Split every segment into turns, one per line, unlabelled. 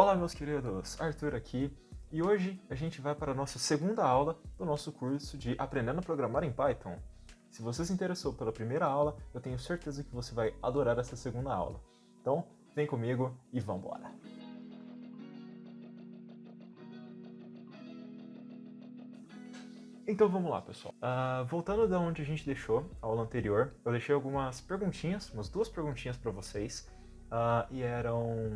Olá, meus queridos, Arthur aqui, e hoje a gente vai para a nossa segunda aula do nosso curso de Aprendendo a Programar em Python. Se você se interessou pela primeira aula, eu tenho certeza que você vai adorar essa segunda aula. Então, vem comigo e vamos embora! Então vamos lá, pessoal. Voltando da onde a gente deixou a aula anterior, eu deixei algumas perguntinhas, umas duas perguntinhas para vocês, e eram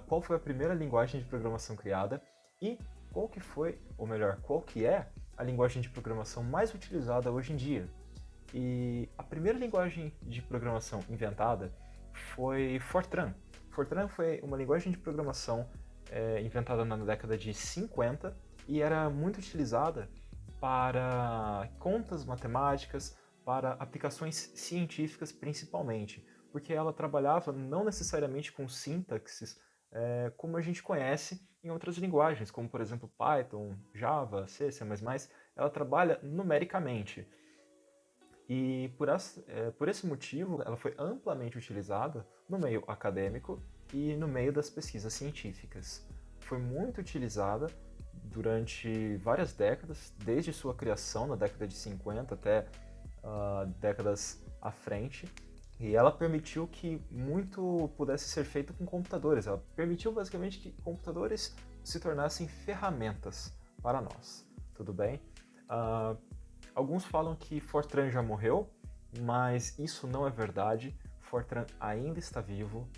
qual foi a primeira linguagem de programação criada e qual que foi, ou melhor, qual que é a linguagem de programação mais utilizada hoje em dia. E a primeira linguagem de programação inventada foi Fortran. Fortran foi uma linguagem de programação inventada na década de 50 e era muito utilizada para contas matemáticas, para aplicações científicas principalmente, porque ela trabalhava não necessariamente com sintaxes como a gente conhece em outras linguagens, como por exemplo Python, Java, C, C++, ela trabalha numericamente. E por esse motivo, ela foi amplamente utilizada no meio acadêmico e no meio das pesquisas científicas. Foi muito utilizada durante várias décadas, desde sua criação na década de 50 até décadas à frente, e ela permitiu que muito pudesse ser feito com computadores. Ela permitiu basicamente que computadores se tornassem ferramentas para nós, tudo bem? Alguns falam que Fortran já morreu, mas isso não é verdade. Fortran ainda está vivo.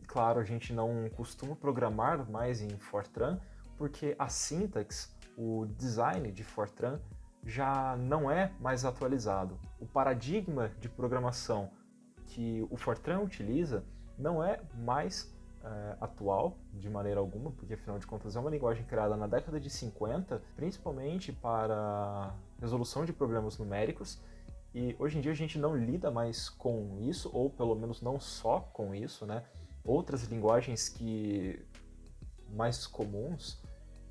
Claro, a gente não costuma programar mais em Fortran, porque a sintaxe, o design de Fortran já não é mais atualizado. O paradigma de programação que o Fortran utiliza não é mais atual de maneira alguma, porque afinal de contas é uma linguagem criada na década de 50, principalmente para resolução de problemas numéricos, e hoje em dia a gente não lida mais com isso, ou pelo menos não só com isso, né? Outras linguagens mais comuns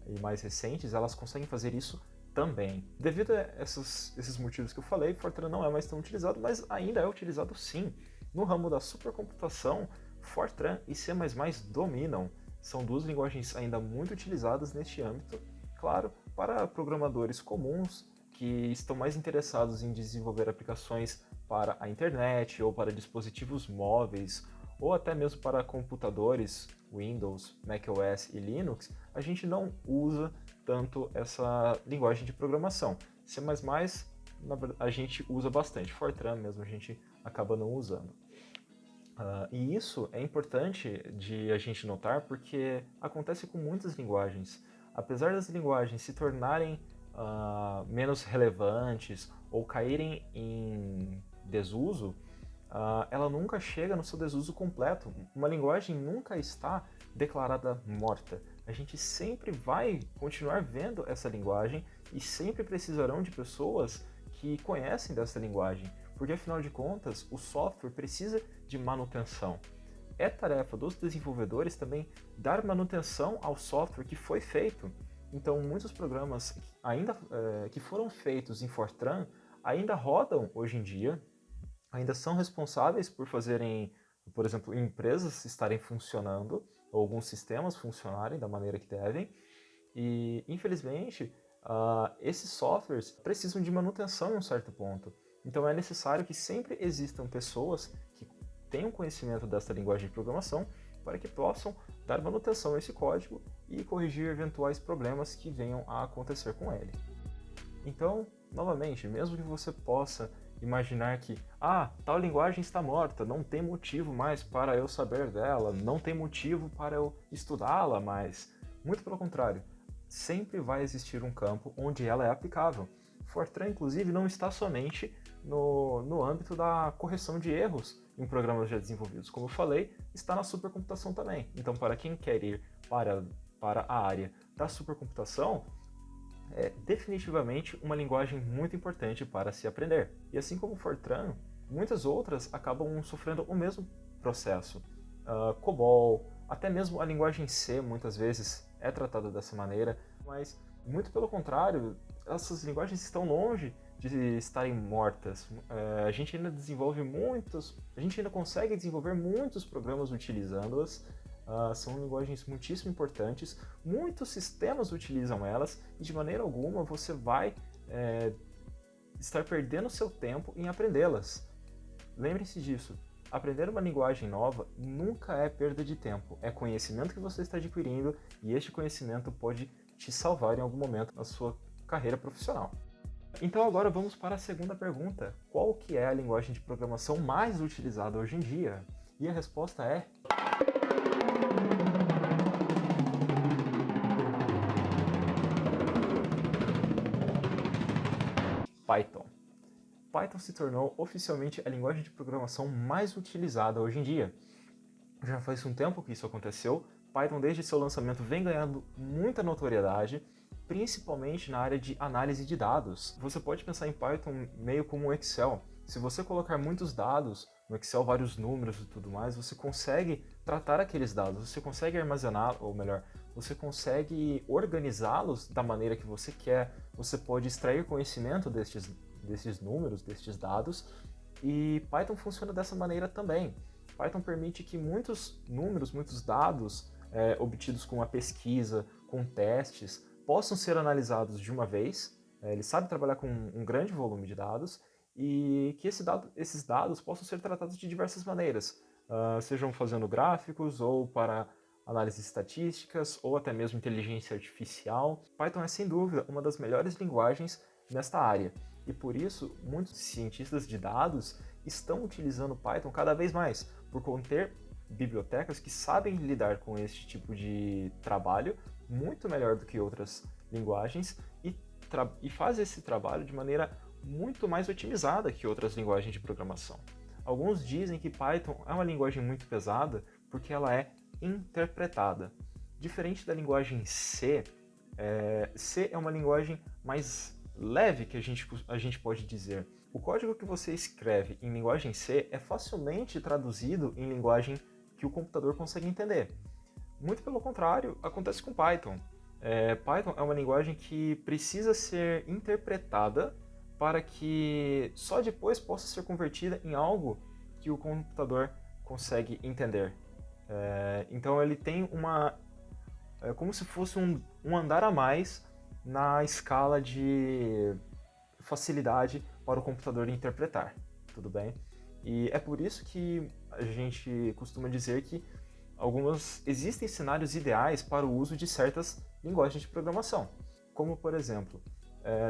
e mais recentes, elas conseguem fazer isso também. Devido a esses motivos que eu falei, Fortran não é mais tão utilizado, mas ainda é utilizado sim. No ramo da supercomputação, Fortran e C++ dominam. São duas linguagens ainda muito utilizadas neste âmbito, claro, para programadores comuns que estão mais interessados em desenvolver aplicações para a internet ou para dispositivos móveis ou até mesmo para computadores Windows, macOS e Linux. A gente não usa tanto essa linguagem de programação. C++ a gente usa bastante, Fortran mesmo a gente acaba não usando. E isso é importante de a gente notar porque acontece com muitas linguagens. Apesar das linguagens se tornarem menos relevantes ou caírem em desuso, ela nunca chega no seu desuso completo. Uma linguagem nunca está declarada morta. A gente sempre vai continuar vendo essa linguagem e sempre precisarão de pessoas que conhecem dessa linguagem, porque afinal de contas o software precisa de manutenção. É tarefa dos desenvolvedores também dar manutenção ao software que foi feito. Então muitos programas ainda que foram feitos em Fortran ainda rodam hoje em dia, ainda são responsáveis por fazerem, por exemplo, empresas estarem funcionando, ou alguns sistemas funcionarem da maneira que devem, e infelizmente esses softwares precisam de manutenção em um certo ponto. Então é necessário que sempre existam pessoas que tenham conhecimento dessa linguagem de programação para que possam dar manutenção a esse código e corrigir eventuais problemas que venham a acontecer com ele. Então, novamente, mesmo que você possa imaginar que tal linguagem está morta, não tem motivo mais para eu saber dela, não tem motivo para eu estudá-la mais. Muito pelo contrário, sempre vai existir um campo onde ela é aplicável. Fortran, inclusive, não está somente no âmbito da correção de erros em programas já desenvolvidos. Como eu falei, está na supercomputação também. Então, para quem quer ir para a área da supercomputação, é definitivamente uma linguagem muito importante para se aprender. E assim como Fortran, muitas outras acabam sofrendo o mesmo processo. COBOL, até mesmo a linguagem C muitas vezes é tratada dessa maneira, mas muito pelo contrário, essas linguagens estão longe de estarem mortas. A gente ainda consegue desenvolver muitos programas utilizando-as, são linguagens muitíssimo importantes, muitos sistemas utilizam elas e de maneira alguma você vai estar perdendo seu tempo em aprendê-las. Lembre-se disso, aprender uma linguagem nova nunca é perda de tempo, é conhecimento que você está adquirindo e este conhecimento pode te salvar em algum momento na sua carreira profissional. Então agora vamos para a segunda pergunta. Qual que é a linguagem de programação mais utilizada hoje em dia? E a resposta é... Python. Python se tornou oficialmente a linguagem de programação mais utilizada hoje em dia. Já faz um tempo que isso aconteceu. Python, desde seu lançamento, vem ganhando muita notoriedade, principalmente na área de análise de dados. Você pode pensar em Python meio como um Excel. Se você colocar muitos dados no Excel, vários números e tudo mais, você consegue tratar aqueles dados, você consegue armazenar, ou melhor, você consegue organizá-los da maneira que você quer, você pode extrair conhecimento destes números, destes dados, e Python funciona dessa maneira também. Python permite que muitos números, muitos dados obtidos com a pesquisa, com testes, possam ser analisados de uma vez. Ele sabe trabalhar com um grande volume de dados e que esses dados possam ser tratados de diversas maneiras, sejam fazendo gráficos ou para análises estatísticas ou até mesmo inteligência artificial. Python é sem dúvida uma das melhores linguagens nesta área e por isso muitos cientistas de dados estão utilizando Python cada vez mais, por conter bibliotecas que sabem lidar com este tipo de trabalho muito melhor do que outras linguagens e faz esse trabalho de maneira muito mais otimizada que outras linguagens de programação. Alguns dizem que Python é uma linguagem muito pesada porque ela é interpretada. Diferente da linguagem C, C é uma linguagem mais leve, que a gente pode dizer. O código que você escreve em linguagem C é facilmente traduzido em linguagem que o computador consegue entender. Muito pelo contrário, acontece com Python. Python é uma linguagem que precisa ser interpretada para que só depois possa ser convertida em algo que o computador consegue entender. Então ele tem como se fosse um andar a mais na escala de facilidade para o computador interpretar, tudo bem? E é por isso que a gente costuma dizer que existem cenários ideais para o uso de certas linguagens de programação, como por exemplo,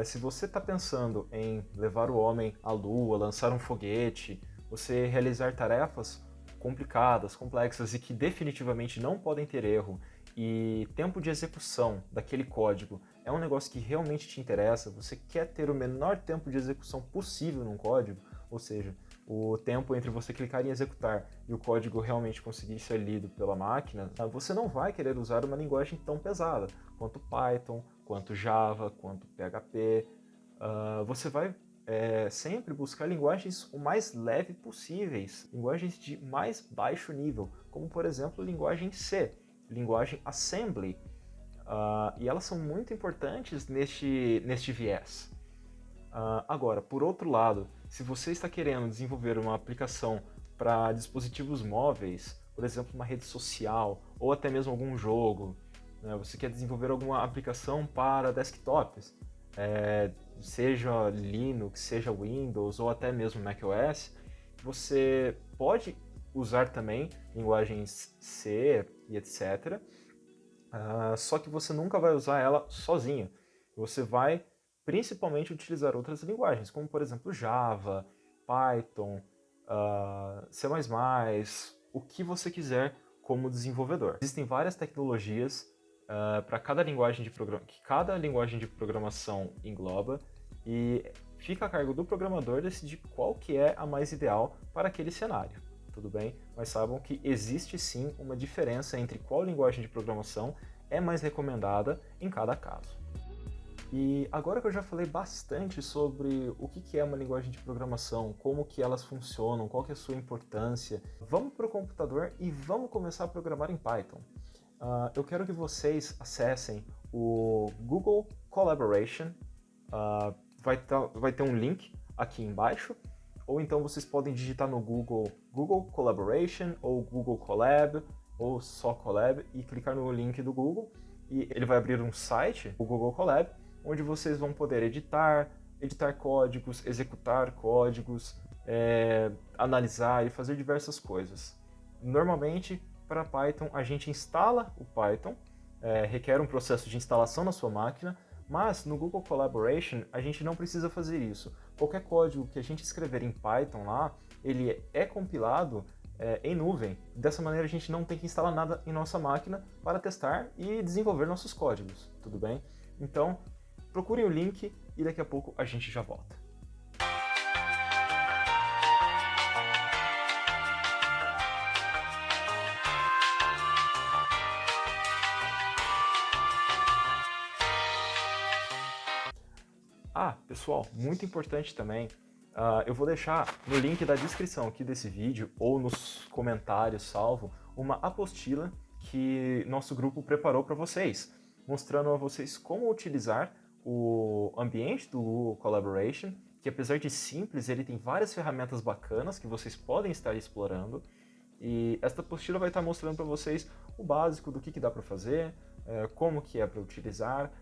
se você está pensando em levar o homem à lua, lançar um foguete, você realizar tarefas complicadas, complexas e que definitivamente não podem ter erro, e tempo de execução daquele código é um negócio que realmente te interessa, você quer ter o menor tempo de execução possível num código, ou seja, o tempo entre você clicar em executar e o código realmente conseguir ser lido pela máquina, você não vai querer usar uma linguagem tão pesada quanto Python, quanto Java, quanto PHP. Você vai sempre buscar linguagens o mais leve possíveis, linguagens de mais baixo nível, como por exemplo a linguagem C, linguagem Assembly, e elas são muito importantes neste viés. Agora, por outro lado, se você está querendo desenvolver uma aplicação para dispositivos móveis, por exemplo, uma rede social ou até mesmo algum jogo, né, você quer desenvolver alguma aplicação para desktops, seja Linux, seja Windows ou até mesmo macOS, você pode usar também linguagens C e etc. Só que você nunca vai usar ela sozinha. Você vai principalmente utilizar outras linguagens, como por exemplo Java, Python, C++, o que você quiser como desenvolvedor. Existem várias tecnologias para cada linguagem que cada linguagem de programação engloba e fica a cargo do programador decidir qual que é a mais ideal para aquele cenário, tudo bem? Mas saibam que existe sim uma diferença entre qual linguagem de programação é mais recomendada em cada caso. E agora que eu já falei bastante sobre o que é uma linguagem de programação, como que elas funcionam, qual que é a sua importância, vamos para o computador e vamos começar a programar em Python. Eu quero que vocês acessem o Google Collaboration, vai ter um link aqui embaixo, ou então vocês podem digitar no Google Collaboration ou Google Colab ou só Colab e clicar no link do Google e ele vai abrir um site, o Google Colab, onde vocês vão poder editar códigos, executar códigos, analisar e fazer diversas coisas. Normalmente, para Python, a gente instala o Python, requer um processo de instalação na sua máquina, mas no Google Collaboration a gente não precisa fazer isso. Qualquer código que a gente escrever em Python lá, ele é compilado em nuvem. Dessa maneira a gente não tem que instalar nada em nossa máquina para testar e desenvolver nossos códigos, tudo bem? Então, procurem o link e daqui a pouco a gente já volta. Pessoal, muito importante também, eu vou deixar no link da descrição aqui desse vídeo ou nos comentários salvo uma apostila que nosso grupo preparou para vocês, mostrando a vocês como utilizar o ambiente do Google Collaboration, que apesar de simples, ele tem várias ferramentas bacanas que vocês podem estar explorando. E esta apostila vai estar mostrando para vocês o básico do que dá para fazer, como que é para utilizar,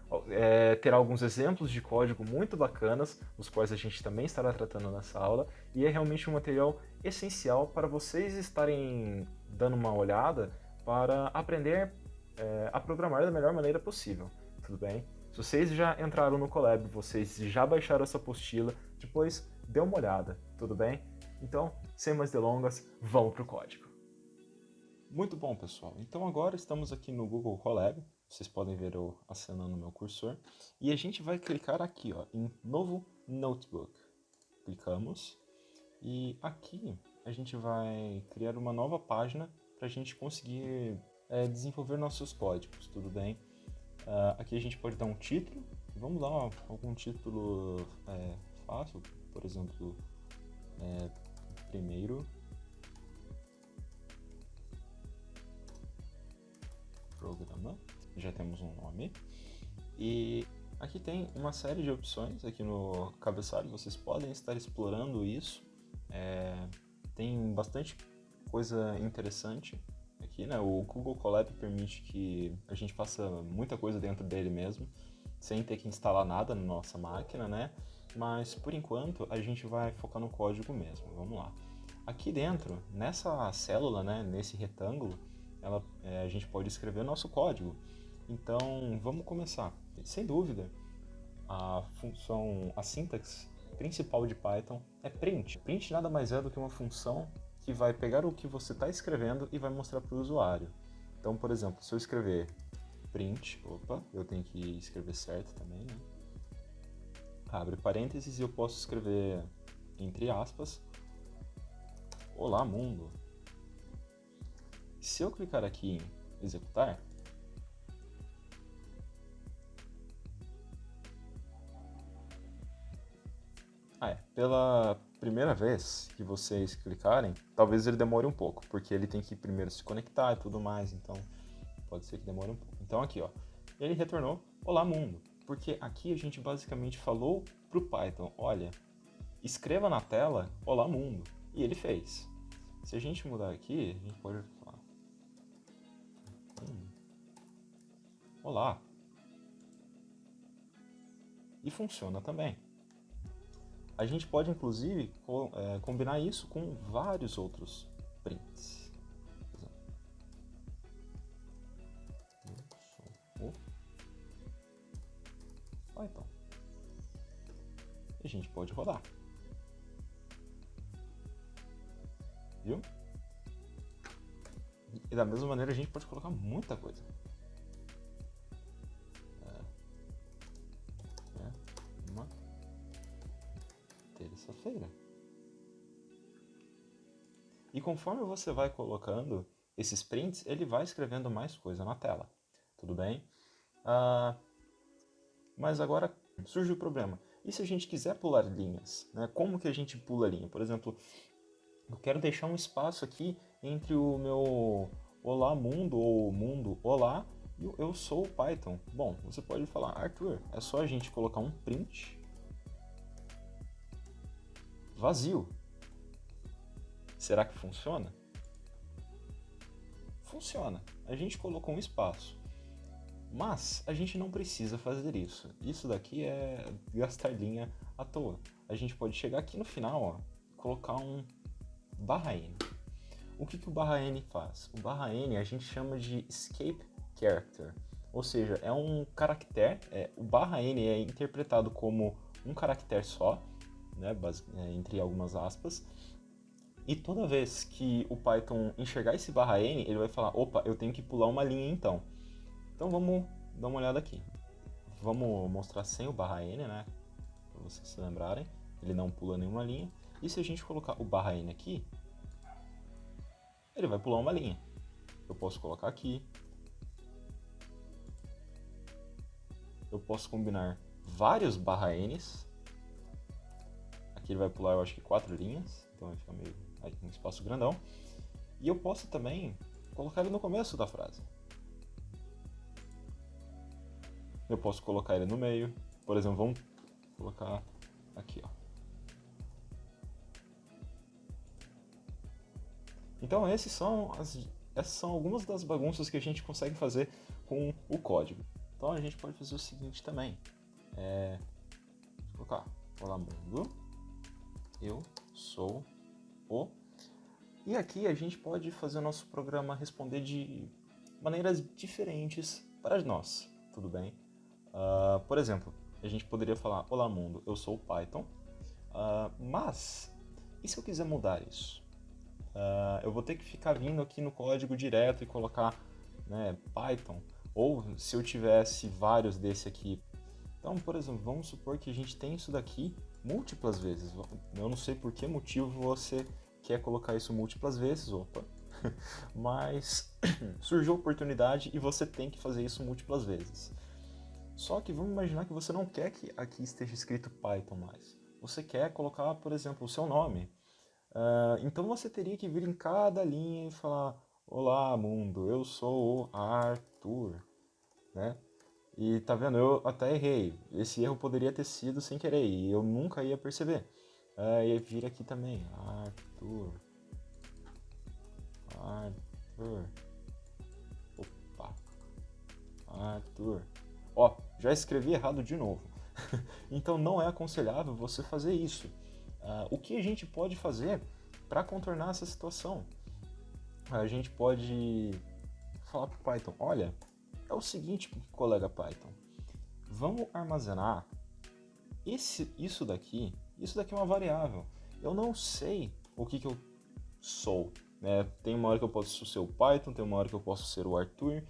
terá alguns exemplos de código muito bacanas, os quais a gente também estará tratando nessa aula, e é realmente um material essencial para vocês estarem dando uma olhada para aprender a programar da melhor maneira possível, tudo bem? Se vocês já entraram no Colab, vocês já baixaram essa apostila, depois dê uma olhada, tudo bem? Então, sem mais delongas, vamos para o código. Muito bom, pessoal. Então agora estamos aqui no Google Colab. Vocês podem ver eu acenando o meu cursor. E a gente vai clicar aqui, ó, em Novo Notebook. Clicamos. E aqui a gente vai criar uma nova página para a gente conseguir desenvolver nossos códigos, tudo bem? Aqui a gente pode dar um título. Vamos dar algum título fácil. Por exemplo, primeiro programa, já temos um nome, e aqui tem uma série de opções aqui no cabeçalho, vocês podem estar explorando isso, tem bastante coisa interessante aqui, né? O Google Colab permite que a gente faça muita coisa dentro dele mesmo, sem ter que instalar nada na nossa máquina, né? Mas por enquanto a gente vai focar no código mesmo, vamos lá. Aqui dentro, nessa célula, né, nesse retângulo, a gente pode escrever o nosso código. Então, vamos começar. Sem dúvida, a sintaxe principal de Python é print. Print nada mais é do que uma função que vai pegar o que você está escrevendo e vai mostrar para o usuário. Então, por exemplo, se eu escrever print, eu tenho que escrever certo também, né? Abre parênteses e eu posso escrever, entre aspas, olá mundo. Se eu clicar aqui em executar, pela primeira vez que vocês clicarem, talvez ele demore um pouco, porque ele tem que primeiro se conectar e tudo mais, então pode ser que demore um pouco. Então aqui, ó, ele retornou olá mundo, porque aqui a gente basicamente falou pro Python, olha, escreva na tela olá mundo, e ele fez. Se a gente mudar aqui, a gente pode falar olá. E funciona também. A gente pode, inclusive, combinar isso com vários outros prints. Python. E a gente pode rodar. Viu? E da mesma maneira a gente pode colocar muita coisa. Uma terça-feira. E conforme você vai colocando esses prints, ele vai escrevendo mais coisa na tela. Tudo bem? Mas agora surge o problema. E se a gente quiser pular linhas? Né? Como que a gente pula linha? Por exemplo, eu quero deixar um espaço aqui entre o meu olá mundo ou mundo olá e o eu sou o Python. Bom, você pode falar, Arthur, é só a gente colocar um print vazio. Será que funciona? funciona. A gente colocou um espaço. Mas a gente não precisa fazer isso. Isso daqui é gastar linha à toa. A gente pode chegar aqui no final, ó, colocar um /n. O que o /n faz? O /n a gente chama de escape character. Ou seja, é um caractere, o /n é interpretado como um caractere só, né, entre algumas aspas. E toda vez que o Python enxergar esse /n, ele vai falar, opa, eu tenho que pular uma linha então. Então vamos dar uma olhada aqui. Vamos mostrar sem o /n, né? Para vocês se lembrarem. Ele não pula nenhuma linha. E se a gente colocar o /n aqui, ele vai pular uma linha. Eu posso colocar aqui. Eu posso combinar vários /n's. Aqui ele vai pular, eu acho que 4 linhas. Então vai ficar meio aí, um espaço grandão. E eu posso também colocar ele no começo da frase. Eu posso colocar ele no meio. Por exemplo, vamos colocar aqui, ó. Então essas são algumas das bagunças que a gente consegue fazer com o código. Então a gente pode fazer o seguinte também. Vou colocar, olá mundo, eu sou o... E aqui a gente pode fazer o nosso programa responder de maneiras diferentes para nós, tudo bem? Por exemplo, a gente poderia falar, olá mundo, eu sou o Python, mas e se eu quiser mudar isso? Eu vou ter que ficar vindo aqui no código direto e colocar, né, Python, ou se eu tivesse vários desse aqui. Então, por exemplo, vamos supor que a gente tem isso daqui múltiplas vezes. Eu não sei por que motivo você quer colocar isso múltiplas vezes, opa, mas surgiu a oportunidade e você tem que fazer isso múltiplas vezes. Só que vamos imaginar que você não quer que aqui esteja escrito Python mais. Você quer colocar, por exemplo, o seu nome. Então você teria que vir em cada linha e falar, olá mundo, eu sou o Arthur, né? E tá vendo, eu até errei. Esse erro poderia ter sido sem querer e eu nunca ia perceber. E vir aqui também, Arthur. Opa. Arthur. Ó, já escrevi errado de novo. Então não é aconselhável você fazer isso. O que a gente pode fazer para contornar essa situação? A gente pode falar para o Python, olha, é o seguinte, colega Python, vamos armazenar isso daqui é uma variável. Eu não sei o que eu sou, né? Tem uma hora que eu posso ser o Python, tem uma hora que eu posso ser o Arthur,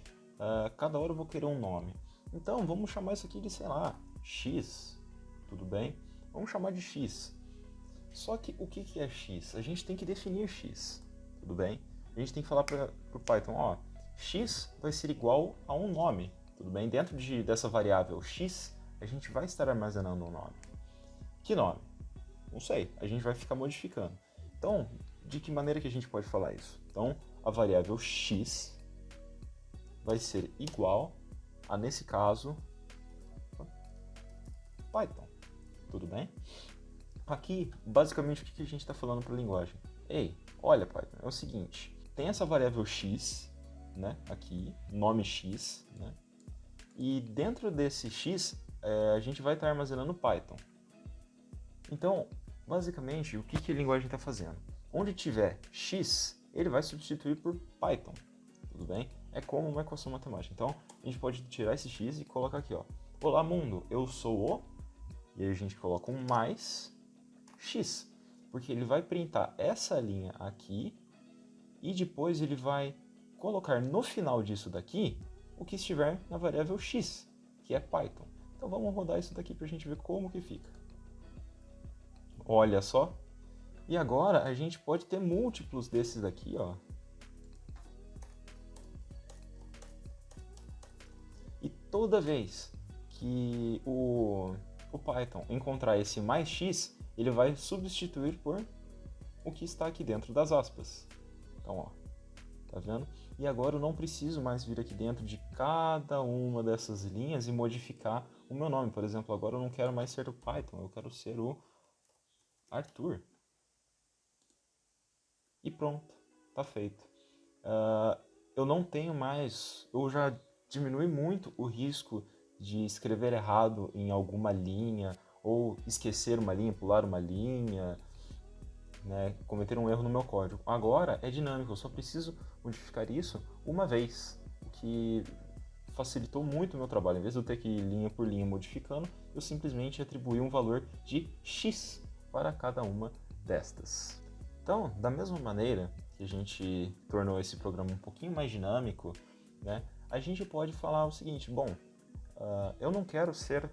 cada hora eu vou querer um nome. Então vamos chamar isso aqui de, sei lá, X, tudo bem? Vamos chamar de X. Só que o que é X? A gente tem que definir X, tudo bem? A gente tem que falar para o Python, ó, X vai ser igual a um nome, tudo bem? Dentro dessa variável X, a gente vai estar armazenando um nome. Que nome? Não sei, a gente vai ficar modificando. Então, de que maneira que a gente pode falar isso? Então, a variável X vai ser igual a, nesse caso, Python, tudo bem? Aqui, basicamente, o que a gente está falando para a linguagem? Ei, olha, Python, é o seguinte, tem essa variável X, né, aqui, nome X, né, e dentro desse X, a gente vai estar armazenando Python. Então, basicamente, o que a linguagem está fazendo? Onde tiver X, ele vai substituir por Python, tudo bem? É como uma equação matemática. Então, a gente pode tirar esse X e colocar aqui, ó. Olá, mundo, eu sou o... E aí a gente coloca um mais X, porque ele vai printar essa linha aqui e depois ele vai colocar no final disso daqui o que estiver na variável X, que é Python. Então vamos rodar isso daqui para a gente ver como que fica. Olha só. E agora a gente pode ter múltiplos desses daqui, ó. E toda vez que o Python encontrar esse mais x, ele vai substituir por o que está aqui dentro das aspas. Então, ó, tá vendo? E agora eu não preciso mais vir aqui dentro de cada uma dessas linhas e modificar o meu nome. Por exemplo, agora eu não quero mais ser o Python, eu quero ser o Arthur. E pronto, tá feito. eu não tenho mais, eu já diminui muito o risco de escrever errado em alguma linha, ou esquecer uma linha, pular uma linha, né, cometer um erro no meu código. Agora é dinâmico, eu só preciso modificar isso uma vez, o que facilitou muito o meu trabalho. Em vez de eu ter que ir linha por linha modificando, eu simplesmente atribuí um valor de x para cada uma destas. Então, da mesma maneira que a gente tornou esse programa um pouquinho mais dinâmico, né, a gente pode falar o seguinte: bom, eu não quero ser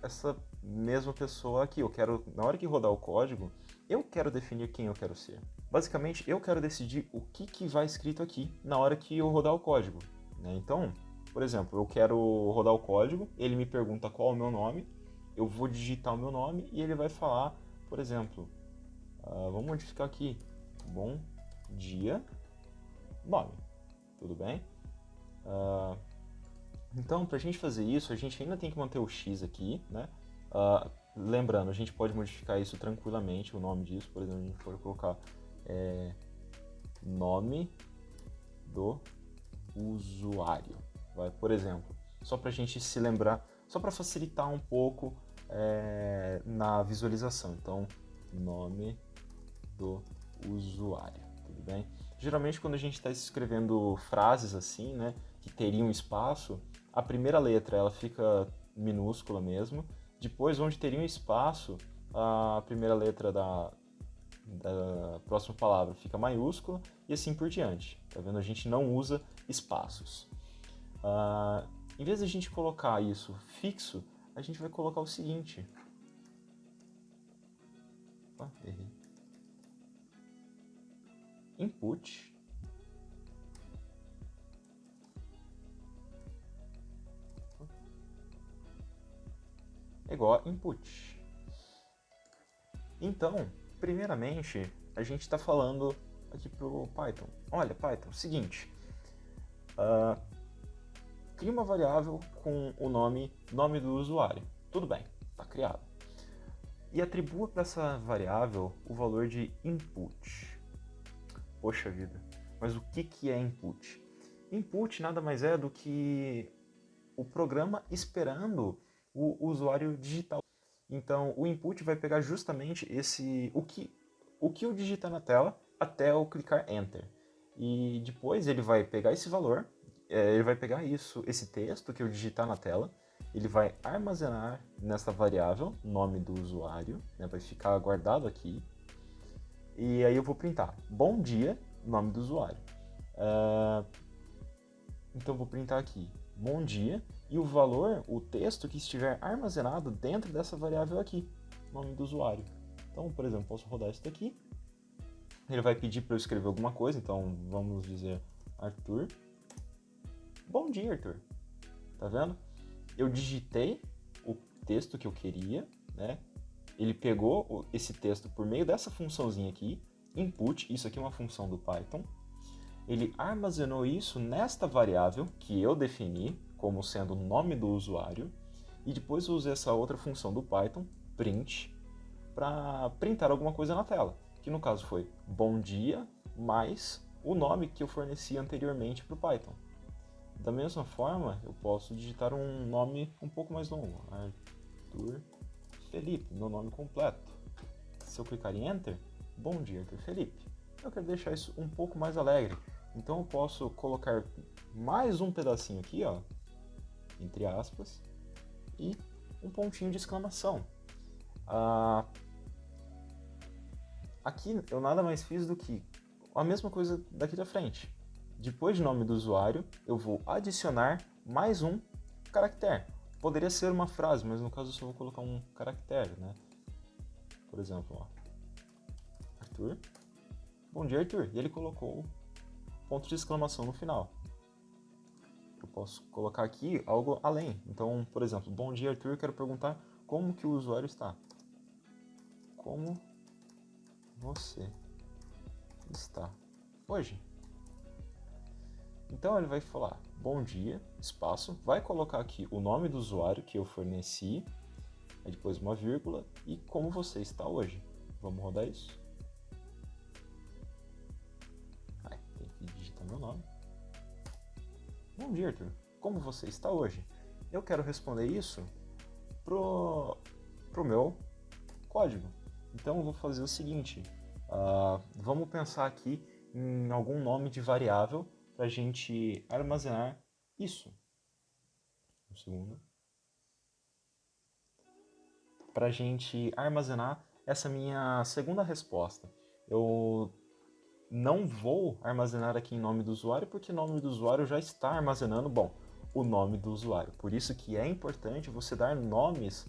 essa mesma pessoa aqui, eu quero, na hora que rodar o código, eu quero definir quem eu quero ser. Basicamente, eu quero decidir o que vai escrito aqui na hora que eu rodar o código, né? Então, por exemplo, eu quero rodar o código, ele me pergunta qual é o meu nome, eu vou digitar o meu nome e ele vai falar, por exemplo, vamos modificar aqui, bom dia, nome, tudo bem? Então, para a gente fazer isso, a gente ainda tem que manter o x aqui, né? Lembrando, a gente pode modificar isso tranquilamente, o nome disso, por exemplo, a gente pode colocar nome do usuário, vai, por exemplo, só para a gente se lembrar, só para facilitar um pouco na visualização. Então, nome do usuário, tudo bem? Geralmente, quando a gente está escrevendo frases assim, né, que teriam espaço, a primeira letra ela fica minúscula mesmo. Depois, onde teria um espaço, a primeira letra da próxima palavra fica maiúscula e assim por diante. Tá vendo? A gente não usa espaços. Em vez de a gente colocar isso fixo, a gente vai colocar o seguinte. Errei. Input é igual a input. Então, primeiramente, a gente está falando aqui pro Python. Olha, Python, seguinte, cria uma variável com o nome do usuário. Tudo bem, está criado. E atribua para essa variável o valor de input. Poxa vida, mas o que é input? Input nada mais é do que o programa esperando o usuário digitar. Então, o input vai pegar justamente o que eu digitar na tela até eu clicar Enter. E depois ele vai pegar esse valor, ele vai pegar esse texto que eu digitar na tela, ele vai armazenar nessa variável, nome do usuário, né, vai ficar guardado aqui, e aí eu vou printar, bom dia, nome do usuário. Então eu vou printar aqui, bom dia, e o valor, o texto que estiver armazenado dentro dessa variável aqui, nome do usuário. Então, por exemplo, posso rodar isso daqui, ele vai pedir para eu escrever alguma coisa, então vamos dizer Arthur. Bom dia, Arthur. Tá vendo? Eu digitei o texto que eu queria, né? Ele pegou esse texto por meio dessa funçãozinha aqui, input, isso aqui é uma função do Python. Ele armazenou isso nesta variável que eu defini como sendo o nome do usuário, e depois eu usei essa outra função do Python, print, para printar alguma coisa na tela, que no caso foi bom dia mais o nome que eu forneci anteriormente para o Python. Da mesma forma, eu posso digitar um nome um pouco mais longo, Arthur Felipe, meu nome completo. Se eu clicar em Enter, bom dia, Arthur Felipe. Eu quero deixar isso um pouco mais alegre, então eu posso colocar mais um pedacinho aqui, ó, entre aspas, e um pontinho de exclamação. Aqui eu nada mais fiz do que a mesma coisa daqui da frente. Depois de nome do usuário, eu vou adicionar mais um caractere. Poderia ser uma frase, mas no caso eu só vou colocar um caractere, né? Por exemplo, ó, Arthur, bom dia, Arthur. E ele colocou ponto de exclamação no final. Eu posso colocar aqui algo além. Então, por exemplo, bom dia, Arthur, eu quero perguntar como que o usuário está. Como você está hoje? Então ele vai falar, bom dia, espaço, vai colocar aqui o nome do usuário que eu forneci, aí depois uma vírgula, e como você está hoje. Vamos rodar isso? Tem que digitar meu nome. Bom dia, Arthur. Como você está hoje? Eu quero responder isso pro meu código. Então eu vou fazer o seguinte, vamos pensar aqui em algum nome de variável para a gente armazenar isso. Um segundo. Para a gente armazenar essa minha segunda resposta. Eu não vou armazenar aqui em nome do usuário, porque o nome do usuário já está armazenando, o nome do usuário. Por isso que é importante você dar nomes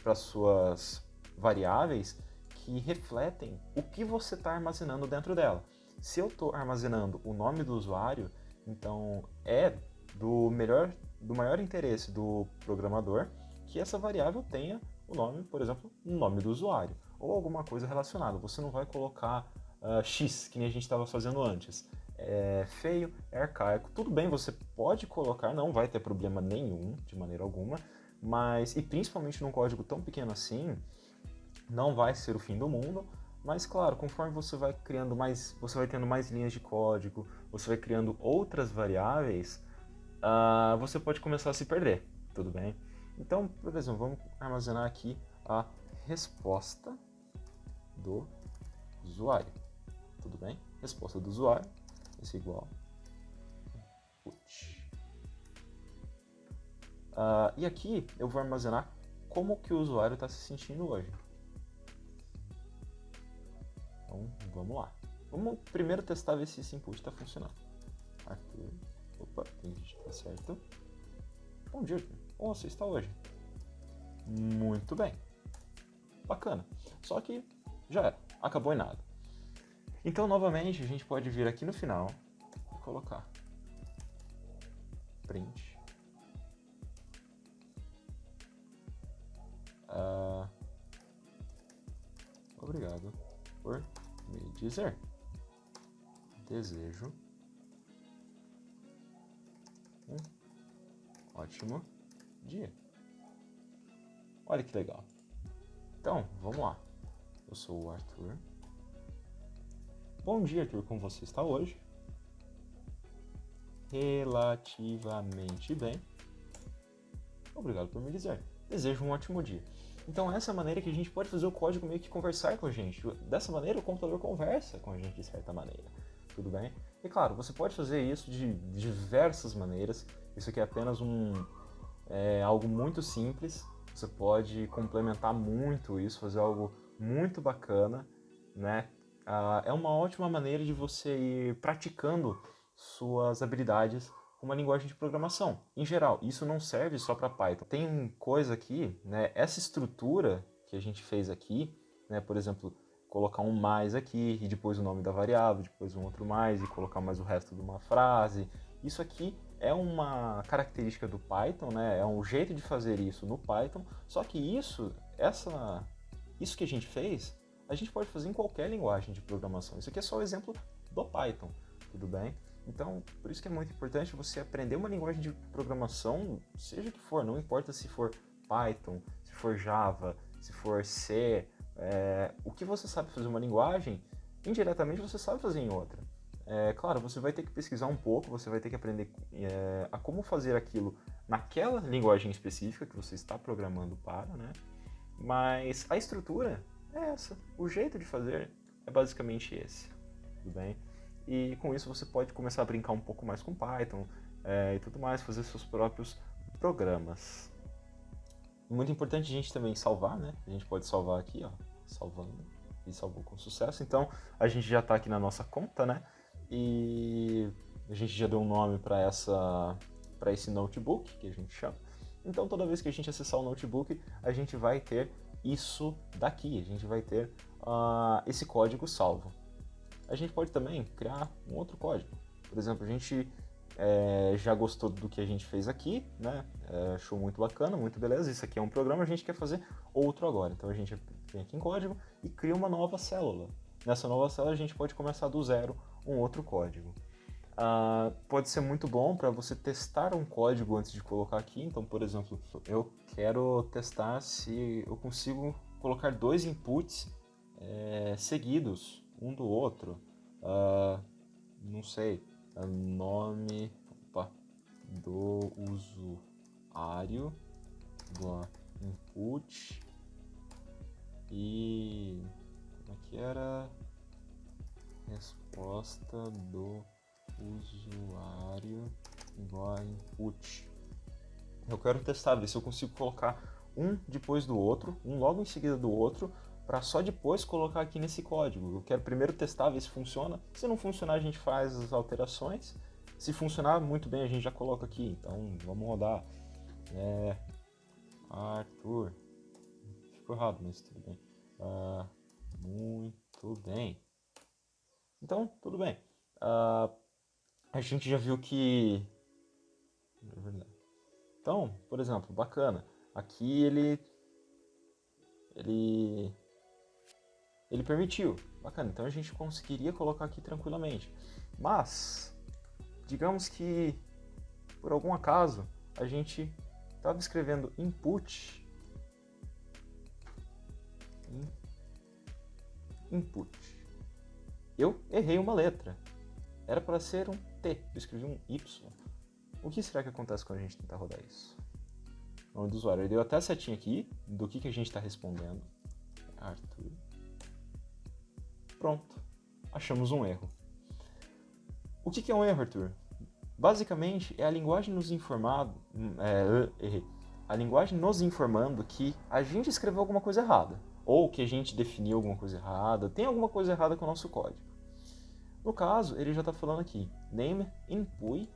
para suas variáveis que refletem o que você está armazenando dentro dela. Se eu estou armazenando o nome do usuário, então é do maior interesse do programador que essa variável tenha o nome, por exemplo, o nome do usuário, ou alguma coisa relacionada. Você não vai colocar X, que nem a gente estava fazendo antes. É feio, é arcaico. Tudo bem, você pode colocar, não vai ter problema nenhum, de maneira alguma, mas, e principalmente num código tão pequeno assim, não vai ser o fim do mundo, mas claro, conforme você vai criando mais, você vai tendo mais linhas de código, você vai criando outras variáveis, você pode começar a se perder, tudo bem? Então, por exemplo, vamos armazenar aqui a resposta do usuário, tudo bem? Resposta do usuário, esse é igual put. E aqui eu vou armazenar como que o usuário está se sentindo hoje. Então, vamos lá. Vamos primeiro testar ver se esse input está funcionando. Arthur. Opa, tem que digitar certo. Bom dia, Arthur. Como você está hoje? Muito bem. Bacana. Só que já era. Acabou em nada. Então, novamente, a gente pode vir aqui no final e colocar print. Obrigado por me dizer. Desejo um ótimo dia. Olha que legal. Então, vamos lá. Eu sou o Arthur. Bom dia, Arthur. Como você está hoje? Relativamente bem. Obrigado por me dizer. Desejo um ótimo dia. Então, essa é a maneira que a gente pode fazer o código meio que conversar com a gente. Dessa maneira, o computador conversa com a gente de certa maneira. Tudo bem? E claro, você pode fazer isso de diversas maneiras. Isso aqui é apenas algo muito simples. Você pode complementar muito isso, fazer algo muito bacana, né? É uma ótima maneira de você ir praticando suas habilidades com uma linguagem de programação. Em geral, isso não serve só para Python. Tem coisa aqui, né? Essa estrutura que a gente fez aqui, né? Por exemplo, colocar um mais aqui e depois o nome da variável, depois um outro mais e colocar mais o resto de uma frase. Isso aqui é uma característica do Python, né? É um jeito de fazer isso no Python. Só que isso que a gente fez, a gente pode fazer em qualquer linguagem de programação. Isso aqui é só o exemplo do Python, tudo bem? Então, por isso que é muito importante você aprender uma linguagem de programação, seja o que for, não importa se for Python, se for Java, se for C, o que você sabe fazer uma linguagem, indiretamente você sabe fazer em outra. Claro, você vai ter que pesquisar um pouco, você vai ter que aprender a como fazer aquilo naquela linguagem específica que você está programando para, né? Mas a estrutura é essa, o jeito de fazer é basicamente esse, tudo bem? E com isso você pode começar a brincar um pouco mais com Python e tudo mais, fazer seus próprios programas. Muito importante a gente também salvar, né? A gente pode salvar aqui, ó, salvando, e salvou com sucesso. Então a gente já está aqui na nossa conta, né? E a gente já deu um nome para esse notebook, que a gente chama. Então toda vez que a gente acessar o notebook, a gente vai ter isso daqui, a gente vai ter esse código salvo. A gente pode também criar um outro código. Por exemplo, a gente já gostou do que a gente fez aqui, né? Achou muito bacana, muito beleza. Isso aqui é um programa, a gente quer fazer outro agora. Então a gente vem aqui em código e cria uma nova célula. Nessa nova célula a gente pode começar do zero um outro código. Pode ser muito bom para você testar um código antes de colocar aqui. Então, por exemplo, eu quero testar se eu consigo colocar dois inputs seguidos um do outro. Não sei, nome... Opa, do usuário igual a input e como é que era? Resposta do usuário igual a input. Eu quero testar, ver se eu consigo colocar um depois do outro, um logo em seguida do outro, para só depois colocar aqui nesse código. Eu quero primeiro testar, ver se funciona. Se não funcionar, a gente faz as alterações. Se funcionar muito bem, a gente já coloca aqui. Então, vamos rodar. Arthur. Ficou errado, mas tudo bem. Muito bem. Então, tudo bem. A gente já viu que... É verdade. Então, por exemplo, bacana. Aqui ele permitiu. Bacana, então a gente conseguiria colocar aqui tranquilamente. Mas, digamos que, por algum acaso, a gente estava escrevendo input. Eu errei uma letra. Era para ser um T, eu escrevi um Y. O que será que acontece quando a gente tentar rodar isso? O nome do usuário. Ele deu até a setinha aqui do que a gente está respondendo. Arthur. Pronto. Achamos um erro. O que é um erro, Arthur? Basicamente, é a linguagem nos informando... errei. A linguagem nos informando que a gente escreveu alguma coisa errada. Ou que a gente definiu alguma coisa errada. Tem alguma coisa errada com o nosso código. No caso, ele já está falando aqui. Name input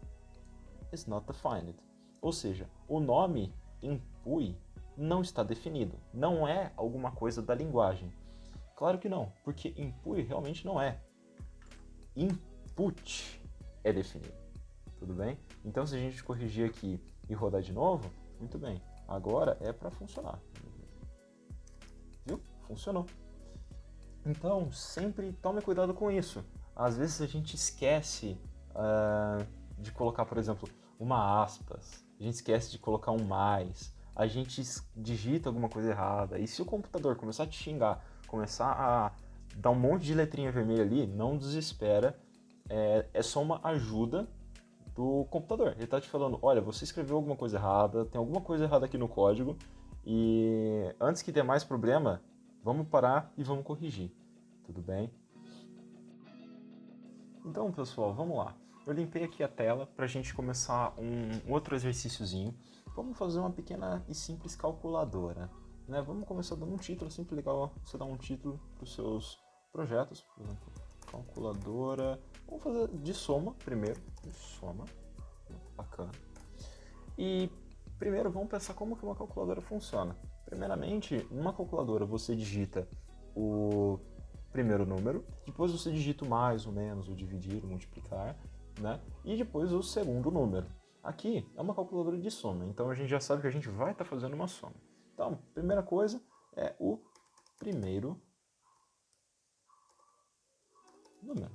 is not defined. Ou seja, o nome input não está definido. Não é alguma coisa da linguagem. Claro que não, porque input realmente não é. Input é definido. Tudo bem? Então, se a gente corrigir aqui e rodar de novo, muito bem. Agora é para funcionar. Viu? Funcionou. Então, sempre tome cuidado com isso. Às vezes a gente esquece de colocar, por exemplo, uma aspas. A gente esquece de colocar um mais. A gente digita alguma coisa errada. E se o computador começar a te xingar, começar a dar um monte de letrinha vermelha ali, não desespera. É só uma ajuda do computador. Ele está te falando, olha, você escreveu alguma coisa errada, tem alguma coisa errada aqui no código, e antes que dê mais problema, vamos parar e vamos corrigir. Tudo bem? Então, pessoal, vamos lá. Eu limpei aqui a tela para a gente começar um outro exercíciozinho. Vamos fazer uma pequena e simples calculadora. Né? Vamos começar dando um título, sempre legal você dar um título para os seus projetos. Por exemplo, calculadora. Vamos fazer de soma primeiro. De soma. Bacana. E primeiro vamos pensar como que uma calculadora funciona. Primeiramente, numa calculadora você digita o primeiro número, depois você digita o mais, o menos, o dividir, o multiplicar, né? E depois o segundo número. Aqui é uma calculadora de soma, então a gente já sabe que a gente vai estar fazendo uma soma. Então, primeira coisa é o primeiro número.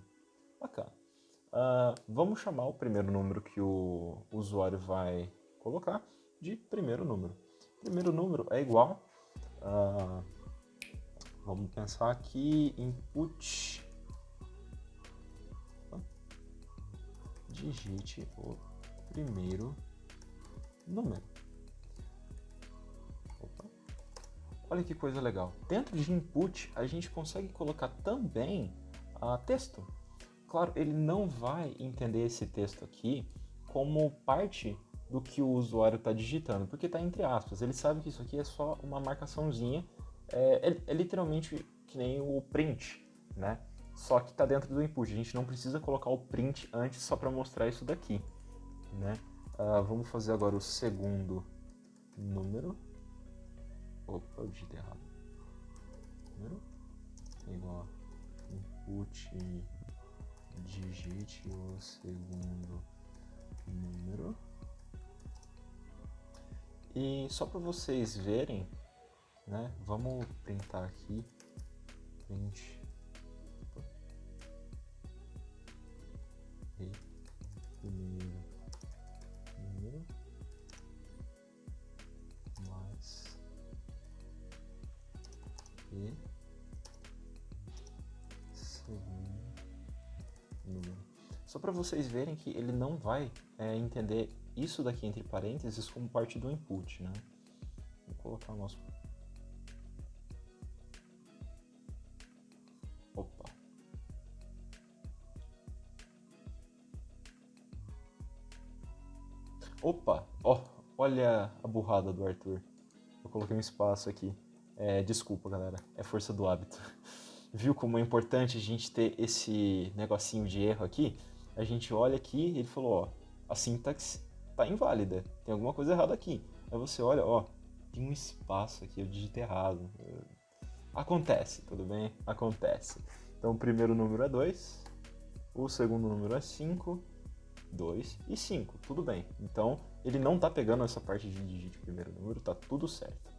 Bacana. Vamos chamar o primeiro número que o usuário vai colocar de primeiro número. Primeiro número é igual a... Vamos pensar aqui, input, digite o primeiro número. Opa. Olha que coisa legal. Dentro de input, a gente consegue colocar também texto. Claro, ele não vai entender esse texto aqui como parte do que o usuário está digitando, porque está entre aspas. Ele sabe que isso aqui é só uma marcaçãozinha. É literalmente que nem o print, né? Só que está dentro do input. A gente não precisa colocar o print antes só para mostrar isso daqui, né? Vamos fazer agora o segundo número. Opa, eu digitei errado. Número é igual a input, digite o segundo número. E só para vocês verem, né? Vamos printar aqui. Print. E primeiro número mais e segundo número. Só para vocês verem que ele não vai entender isso daqui entre parênteses como parte do input, né? Vou colocar o nosso... Opa! Opa! Ó, olha a burrada do Arthur. Eu coloquei um espaço aqui. Desculpa, galera. É força do hábito. Viu como é importante a gente ter esse negocinho de erro aqui? A gente olha aqui e ele falou, ó, a sintaxe tá inválida. Tem alguma coisa errada aqui. Aí você olha, ó, tem um espaço aqui, eu digitei errado. Acontece, tudo bem? Acontece. Então o primeiro número é 2, o segundo número é 5, 2 e 5, tudo bem. Então ele não tá pegando essa parte de digite primeiro número, tá tudo certo.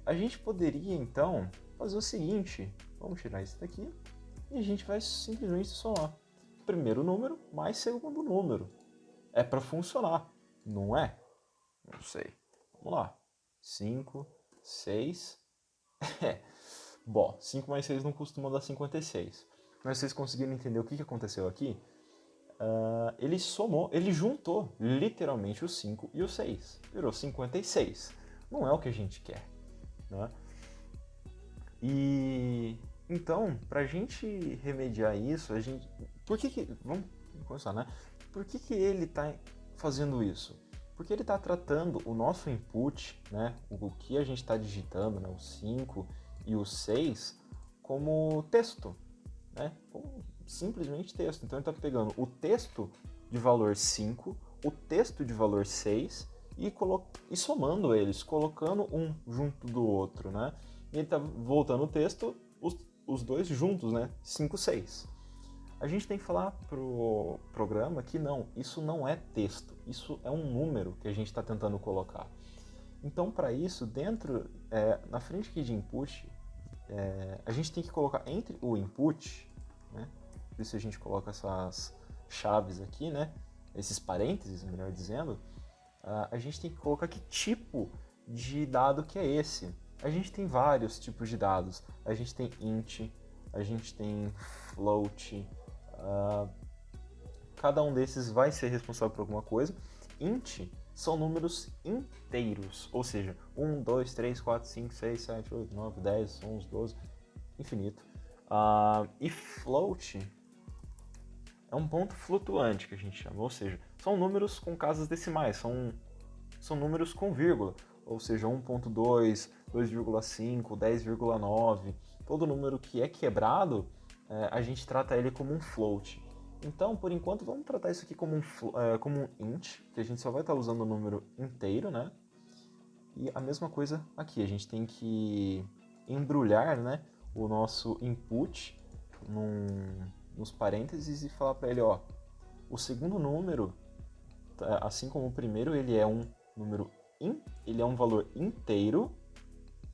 A gente poderia então fazer o seguinte, vamos tirar isso daqui e a gente vai simplesmente somar primeiro número mais segundo número. É para funcionar, não é? Não sei. Vamos lá. 5, 6. Bom, 5 mais 6 não costuma dar 56. Mas vocês conseguiram entender o que aconteceu aqui? Ele somou, ele juntou literalmente o 5 e o 6. Virou 56. Não é o que a gente quer, né? E então, pra gente remediar isso, vamos começar, né? Por que ele tá fazendo isso? Porque ele está tratando o nosso input, né, o que a gente está digitando, né, o 5 e o 6, como texto, né, como simplesmente texto. Então ele está pegando o texto de valor 5, o texto de valor 6 e somando eles, colocando um junto do outro, né? E ele está voltando o texto, os dois juntos, né, 5, 6. A gente tem que falar pro programa que não, isso não é texto, isso é um número que a gente está tentando colocar. Então, para isso, na frente aqui de input, a gente tem que colocar entre o input, né? Por isso a gente coloca essas chaves aqui, né? Esses parênteses, melhor dizendo. A gente tem que colocar que tipo de dado que é esse. A gente tem vários tipos de dados. A gente tem int, a gente tem float. Cada um desses vai ser responsável por alguma coisa. Int são números inteiros, ou seja, 1, 2, 3, 4, 5, 6, 7, 8, 9, 10, 11, 12, infinito. E float é um ponto flutuante que a gente chama, ou seja, são números com casas decimais, são números com vírgula, ou seja, 1.2, 2,5, 10,9, todo número que é quebrado, a gente trata ele como um float. Então, por enquanto, vamos tratar isso aqui como um int, que a gente só vai estar usando o número inteiro, né? E a mesma coisa aqui, a gente tem que embrulhar, né, o nosso input nos parênteses e falar para ele, ó, o segundo número, assim como o primeiro, ele é um número ele é um valor inteiro,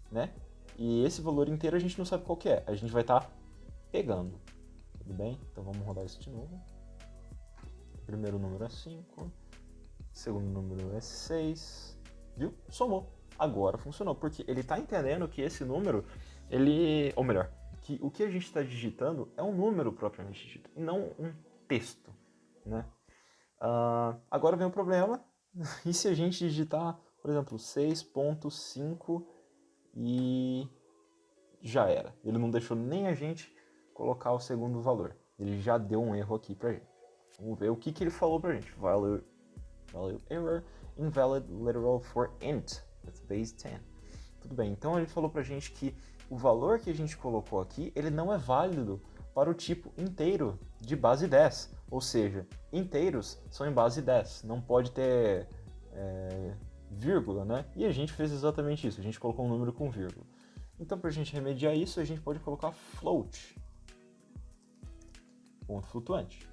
né? E esse valor inteiro a gente não sabe qual que é, a gente vai estar pegando. Tudo bem? Então vamos rodar isso de novo. O primeiro número é 5, o segundo número é 6, viu? Somou. Agora funcionou, porque ele está entendendo que esse número, ou melhor, que o que a gente está digitando é um número propriamente dito, e não um texto, né? Agora vem o problema, e se a gente digitar, por exemplo, 6.5 e já era. Ele não deixou nem a gente colocar o segundo valor. Ele já deu um erro aqui pra gente. Vamos ver o que ele falou pra gente. Value error, invalid literal for int. That's base 10. Tudo bem, então ele falou pra gente que o valor que a gente colocou aqui, ele não é válido para o tipo inteiro de base 10. Ou seja, inteiros são em base 10. Não pode ter vírgula, né? E a gente fez exatamente isso. A gente colocou um número com vírgula. Então, para a gente remediar isso, a gente pode colocar float, ponto flutuante.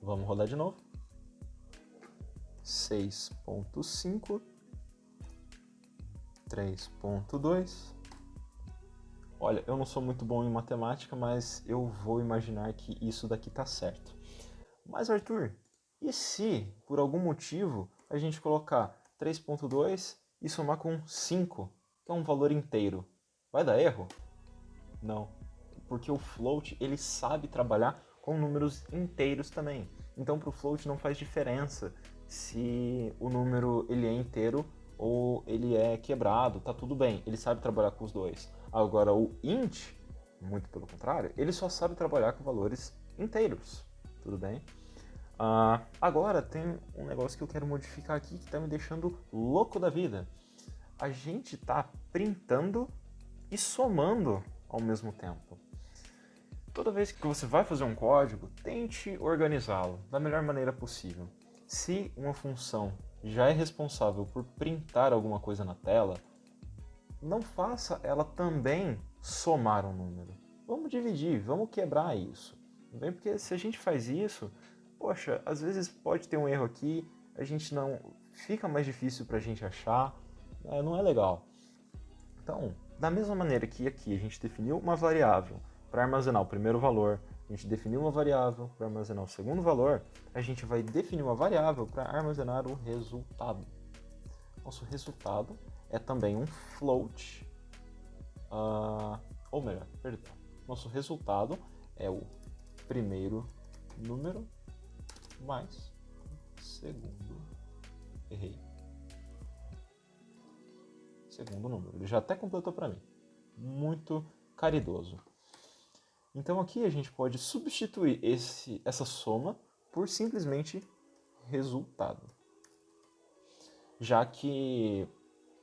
Vamos rodar de novo. 6.5, 3.2. Olha, eu não sou muito bom em matemática, mas eu vou imaginar que isso daqui tá certo. Mas, Arthur, e se, por algum motivo, a gente colocar 3.2 e somar com 5, que é um valor inteiro? Vai dar erro? Não, porque o float ele sabe trabalhar com números inteiros também. Então para o float não faz diferença se o número ele é inteiro ou ele é quebrado, tá tudo bem, ele sabe trabalhar com os dois. Agora o int, muito pelo contrário, ele só sabe trabalhar com valores inteiros, tudo bem? Agora tem um negócio que eu quero modificar aqui que tá me deixando louco da vida. A gente tá printando e somando ao mesmo tempo. Toda vez que você vai fazer um código, tente organizá-lo da melhor maneira possível. Se uma função já é responsável por printar alguma coisa na tela, não faça ela também somar um número. Vamos dividir, vamos quebrar isso. Bem, porque se a gente faz isso, poxa, às vezes pode ter um erro aqui, a gente não fica mais difícil para a gente achar, não é legal. Então, da mesma maneira que aqui a gente definiu uma variável para armazenar o primeiro valor, a gente definiu uma variável para armazenar o segundo valor, a gente vai definir uma variável para armazenar o resultado. Nosso resultado é também um float, ou melhor, perdão, nosso resultado é o primeiro número mais segundo, segundo número. Ele já até completou para mim. Muito caridoso. Então aqui a gente pode substituir essa soma por simplesmente resultado. Já que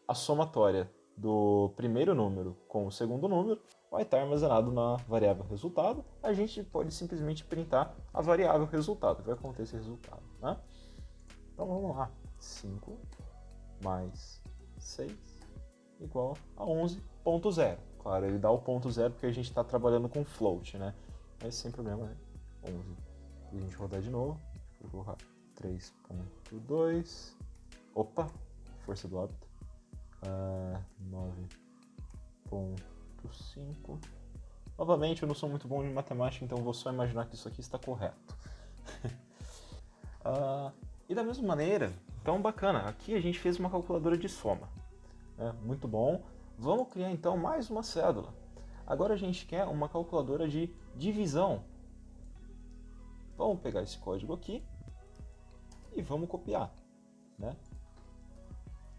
a somatória do primeiro número com o segundo número vai estar armazenado na variável resultado, a gente pode simplesmente printar a variável resultado, que vai conter esse resultado, né? Então vamos lá. 5 mais 6 igual a 11.0. Claro, ele dá o ponto zero porque a gente está trabalhando com float, né? Mas sem problema, né? 11. E a gente rodar de novo. Vou colocar 3.2. Opa! Força do hábito. 9.5. Novamente, eu não sou muito bom em matemática, então vou só imaginar que isso aqui está correto. E da mesma maneira, então bacana, aqui a gente fez uma calculadora de soma. Muito bom. Vamos criar então mais uma cédula. Agora a gente quer uma calculadora de divisão. Vamos pegar esse código aqui e vamos copiar, né?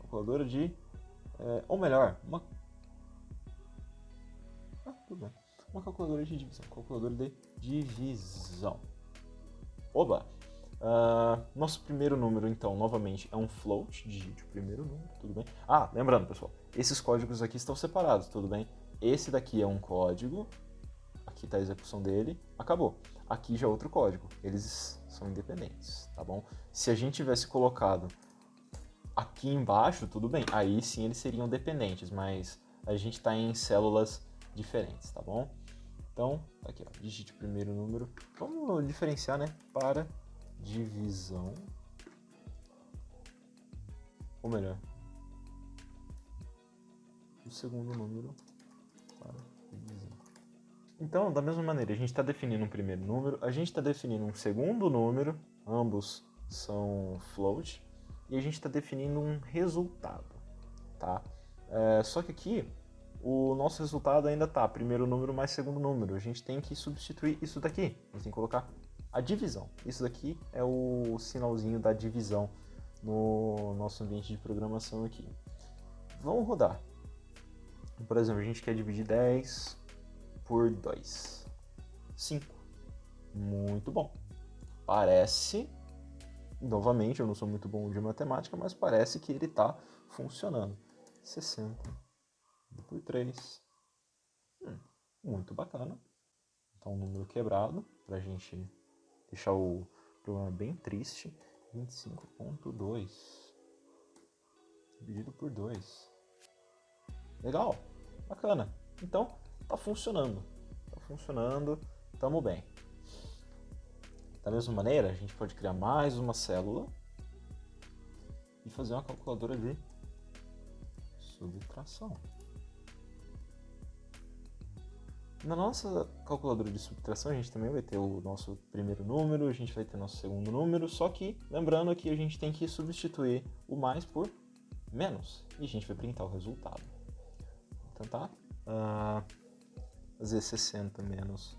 Calculadora de... ou melhor, tudo bem. Uma calculadora de divisão. Calculadora de divisão. Oba! Nosso primeiro número, então, novamente, é um float, digite o primeiro número, tudo bem? Lembrando, pessoal, esses códigos aqui estão separados, tudo bem? Esse daqui é um código, aqui está a execução dele, acabou. Aqui já é outro código, eles são independentes, tá bom? Se a gente tivesse colocado aqui embaixo, tudo bem, aí sim eles seriam dependentes, mas a gente está em células diferentes, tá bom? Então, aqui, ó, digite o primeiro número, vamos diferenciar, né, para divisão, ou melhor, o segundo número para divisão. Então, da mesma maneira, a gente está definindo um primeiro número, a gente está definindo um segundo número, ambos são float, e a gente está definindo um resultado, tá? Só que aqui, o nosso resultado ainda tá primeiro número mais segundo número, a gente tem que substituir isso daqui, a gente tem que colocar a divisão. Isso daqui é o sinalzinho da divisão no nosso ambiente de programação aqui. Vamos rodar. Por exemplo, a gente quer dividir 10 por 2. 5. Muito bom. Parece, novamente, eu não sou muito bom de matemática, mas parece que ele está funcionando. 60 por 3. Muito bacana. Então, um número quebrado para a gente deixar o problema bem triste. 25.2 dividido por 2. Legal, bacana. Então, tá funcionando. Tamo bem. Da mesma maneira, a gente pode criar mais uma célula e fazer uma calculadora de subtração. Na nossa calculadora de subtração, a gente também vai ter o nosso primeiro número, a gente vai ter nosso segundo número, só que, lembrando que a gente tem que substituir o mais por menos, e a gente vai printar o resultado. Então tá, fazer 60 menos,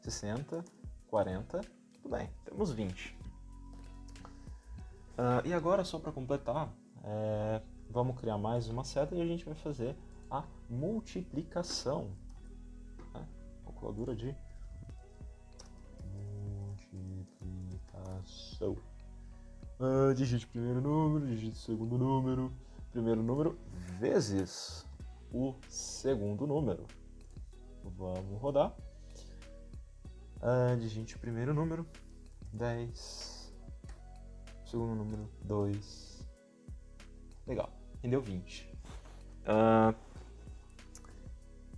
60 40. Tudo bem, temos 20. E agora, só para completar, vamos criar mais uma seta e a gente vai fazer a multiplicação. Calculadora de multiplicação. Digite o primeiro número, digite o segundo número. Primeiro número vezes o segundo número. Vamos rodar. Digite o primeiro número, 10. Segundo número, 2. Legal, rendeu 20.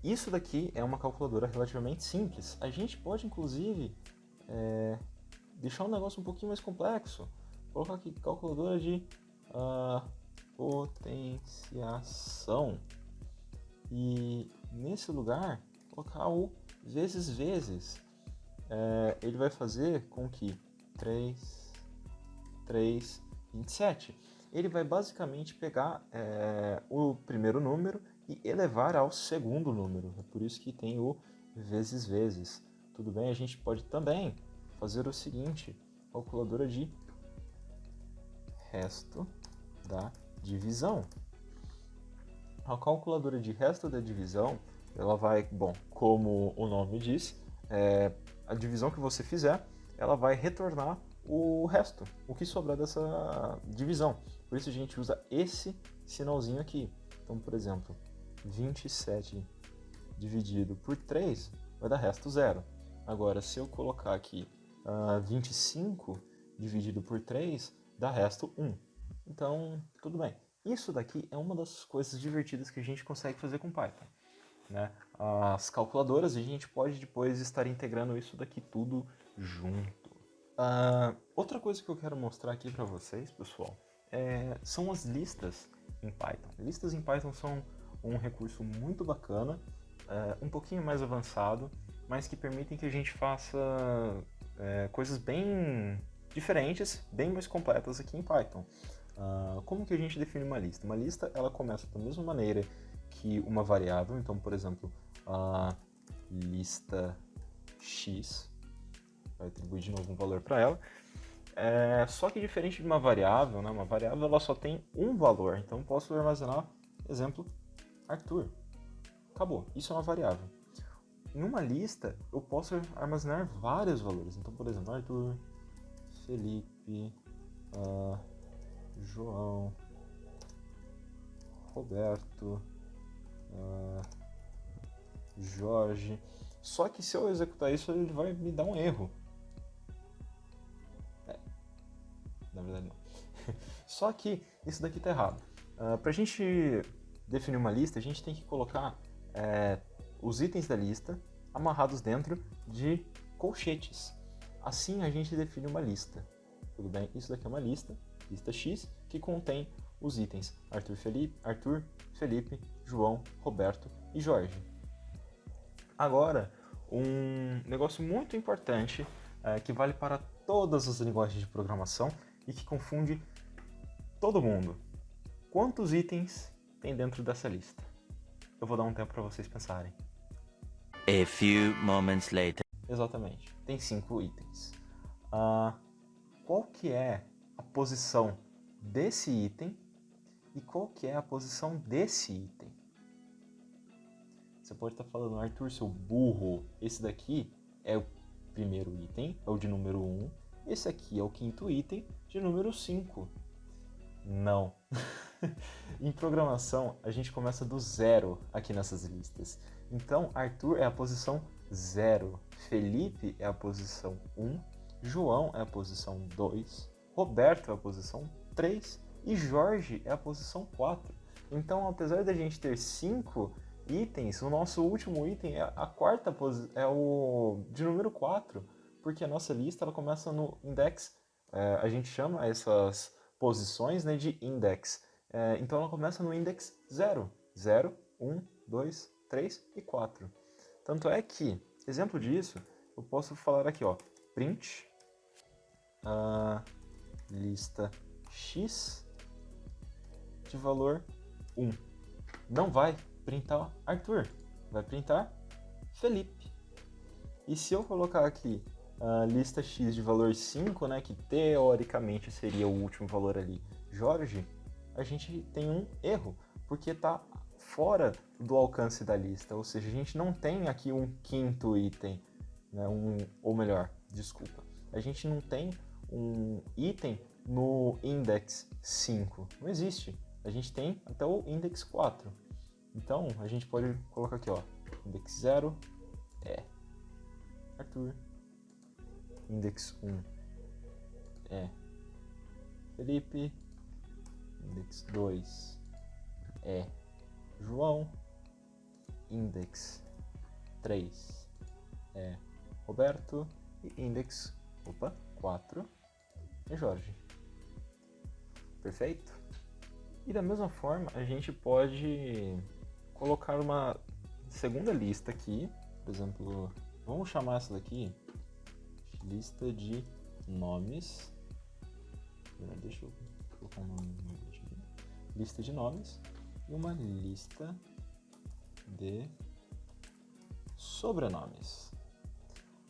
Isso daqui é uma calculadora relativamente simples. A gente pode, inclusive, deixar um negócio um pouquinho mais complexo. Colocar aqui calculadora de potenciação. E nesse lugar, colocar o vezes. Ele vai fazer com que 3, 27. Ele vai basicamente pegar o primeiro número e elevar ao segundo número. É por isso que tem o vezes. Tudo bem? A gente pode também fazer o seguinte, calculadora de resto da divisão. A calculadora de resto da divisão, ela vai, como o nome diz, a divisão que você fizer, ela vai retornar o resto, o que sobrar dessa divisão. Por isso a gente usa esse sinalzinho aqui. Então, por exemplo, 27 dividido por 3 vai dar resto 0. Agora, se eu colocar aqui 25 dividido por 3, dá resto 1. Então, tudo bem. Isso daqui é uma das coisas divertidas que a gente consegue fazer com Python, né? As calculadoras, a gente pode depois estar integrando isso daqui tudo junto. Outra coisa que eu quero mostrar aqui para vocês, pessoal, são as listas em Python. Listas em Python são um recurso muito bacana, um pouquinho mais avançado, mas que permitem que a gente faça coisas bem diferentes, bem mais completas aqui em Python. Como que a gente define uma lista? Uma lista, ela começa da mesma maneira que uma variável. Então, por exemplo, a lista x, vai atribuir de novo um valor para ela. Só que diferente de uma variável, né? Uma variável ela só tem um valor. Então, eu posso armazenar, exemplo, Arthur. Acabou. Isso é uma variável. Em uma lista, eu posso armazenar vários valores. Então, por exemplo, Arthur, Felipe, João, Roberto, Jorge. Só que se eu executar isso, ele vai me dar um erro. Na verdade não. Só que isso daqui tá errado. Pra gente definir uma lista, a gente tem que colocar os itens da lista amarrados dentro de colchetes. Assim a gente define uma lista. Tudo bem? Isso daqui é uma lista X, que contém os itens Arthur, Felipe, João, Roberto e Jorge. Agora, um negócio muito importante que vale para todas as linguagens de programação e que confunde todo mundo. Quantos itens tem dentro dessa lista? Eu vou dar um tempo para vocês pensarem.
A few moments later.
Exatamente, tem 5 itens. Qual que é a posição desse item e qual que é a posição desse item? Você pode estar falando, Arthur, seu burro, esse daqui é o primeiro item, é o de número 1, esse aqui é o quinto item, de número 5. Não. Em programação, a gente começa do 0 aqui nessas listas. Então, Arthur é a posição 0, Felipe é a posição 1, João é a posição 2, Roberto é a posição 3 e Jorge é a posição 4. Então, apesar da gente ter 5 itens, o nosso último item é a quarta é o de número 4, porque a nossa lista ela começa no index, a gente chama essas posições, né, de index. Então ela começa no index 0, 0, 1, 2, 3 e 4. Tanto é que, exemplo disso, eu posso falar aqui, ó, print lista x de valor 1. Não vai printar Arthur, vai printar Felipe. E se eu colocar aqui lista X de valor 5, né, que teoricamente seria o último valor ali, Jorge, a gente tem um erro, porque está fora do alcance da lista, ou seja, a gente não tem aqui um quinto item, né, ou melhor, desculpa, a gente não tem um item no index 5, não existe, a gente tem até o index 4, então a gente pode colocar aqui, ó, index 0 é Arthur, index 1 é Felipe, index 2 é João, index 3 é Roberto e index 4 é Jorge. Perfeito? E da mesma forma, a gente pode colocar uma segunda lista aqui, por exemplo, vamos chamar essa daqui de lista de nomes. Deixa eu colocar um nome aqui. Lista de nomes e uma lista de sobrenomes.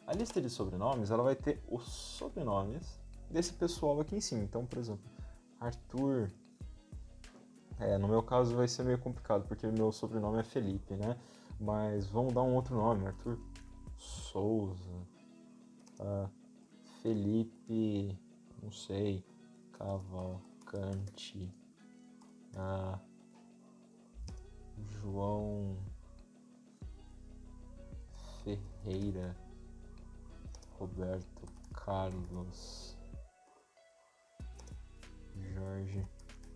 A lista de sobrenomes, ela vai ter os sobrenomes desse pessoal aqui em cima. Então, por exemplo, Arthur, no meu caso vai ser meio complicado, porque meu sobrenome é Felipe, né? Mas vamos dar um outro nome, Arthur Souza, Felipe, não sei, Cavalcante, João Ferreira, Roberto Carlos, Jorge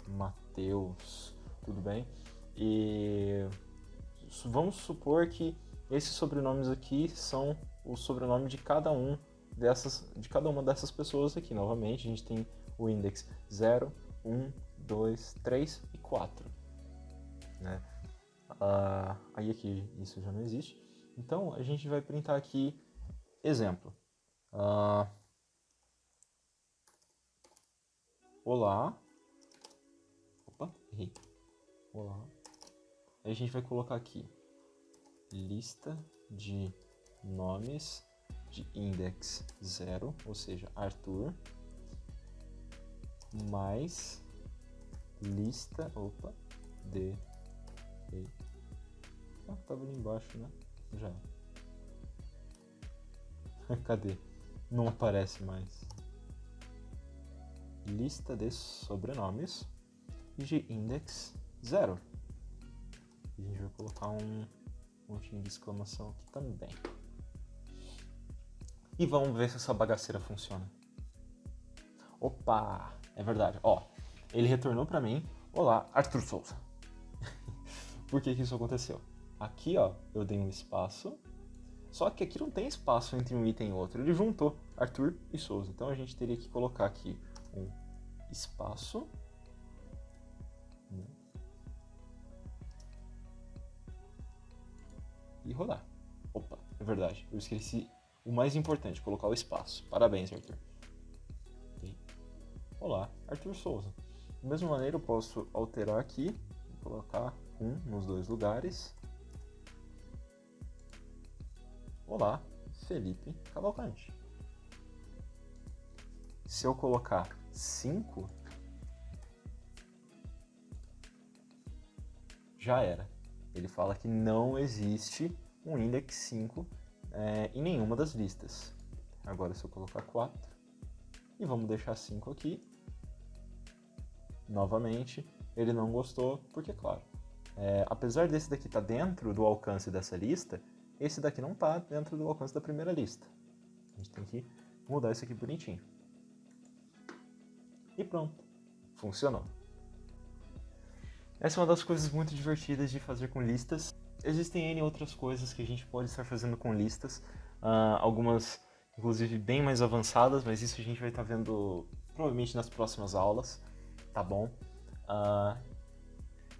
Mateus, tudo bem? E vamos supor que esses sobrenomes aqui são o sobrenome de cada uma dessas pessoas aqui. Novamente, a gente tem o index 0, 1, 2, 3 e 4. Né? Aí aqui isso já não existe. Então a gente vai printar aqui exemplo. Olá. Opa, errei. Olá. Aí a gente vai colocar aqui lista de nomes de index 0, ou seja, Arthur, mais lista, de... tava ali embaixo, né? Já. Cadê? Não aparece mais. Lista de sobrenomes de index 0. E a gente vai colocar um pontinho de exclamação aqui também. E vamos ver se essa bagaceira funciona. Opa! É verdade. Ó, ele retornou pra mim. Olá, Arthur Souza. Por que isso aconteceu? Aqui, ó, eu dei um espaço. Só que aqui não tem espaço entre um item e outro. Ele juntou Arthur e Souza. Então a gente teria que colocar aqui um espaço. E rodar. Opa, é verdade. Eu esqueci o mais importante, colocar o espaço. Parabéns, Arthur. Okay. Olá, Arthur Souza. Da mesma maneira, eu posso alterar aqui, colocar nos dois lugares. Olá, Felipe Cavalcante. Se eu colocar 5, já era. Ele fala que não existe um index 5 em nenhuma das listas. Agora se eu colocar 4 e vamos deixar 5 aqui, novamente ele não gostou, porque claro, apesar desse daqui estar dentro do alcance dessa lista, esse daqui não está dentro do alcance da primeira lista. A gente tem que mudar isso aqui bonitinho. E pronto, funcionou. Essa é uma das coisas muito divertidas de fazer com listas. Existem N outras coisas que a gente pode estar fazendo com listas, algumas inclusive bem mais avançadas, mas isso a gente vai estar vendo provavelmente nas próximas aulas, tá bom?